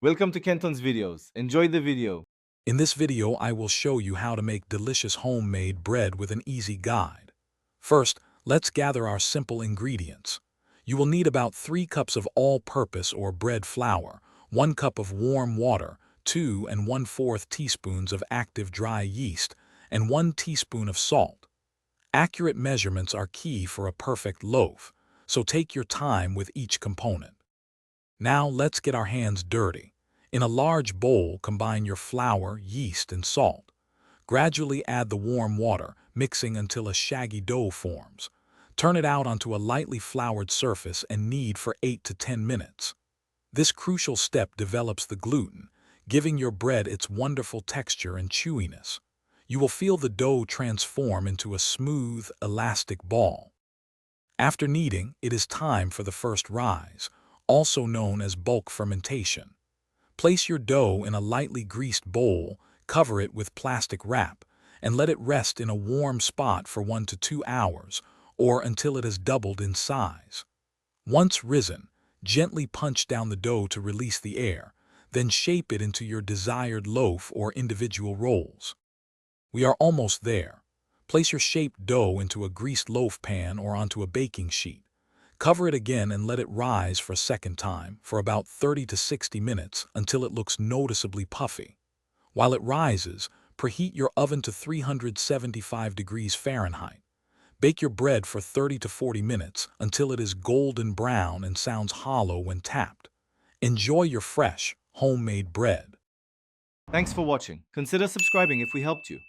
Welcome to Kenton's videos. Enjoy the video. In this video, I will show you how to make delicious homemade bread with an easy guide. First, let's gather our simple ingredients. You will need about 3 cups of all-purpose or bread flour, 1 cup of warm water, 2 and 1/4 teaspoons of active dry yeast, and 1 teaspoon of salt. Accurate measurements are key for a perfect loaf, so take your time with each component. Now let's get our hands dirty. In a large bowl, combine your flour, yeast, and salt. Gradually add the warm water, mixing until a shaggy dough forms. Turn it out onto a lightly floured surface and knead for 8 to 10 minutes. This crucial step develops the gluten, giving your bread its wonderful texture and chewiness. You will feel the dough transform into a smooth, elastic ball. After kneading, it is time for the first rise, also known as bulk fermentation. Place your dough in a lightly greased bowl, cover it with plastic wrap, and let it rest in a warm spot for 1 to 2 hours, or until it has doubled in size. Once risen, gently punch down the dough to release the air, then shape it into your desired loaf or individual rolls. We are almost there. Place your shaped dough into a greased loaf pan or onto a baking sheet. Cover it again and let it rise for a second time for about 30 to 60 minutes until it looks noticeably puffy. While it rises, preheat your oven to 375 degrees Fahrenheit. Bake your bread for 30 to 40 minutes until it is golden brown and sounds hollow when tapped. Enjoy your fresh, homemade bread. Thanks for watching. Consider subscribing if we helped you.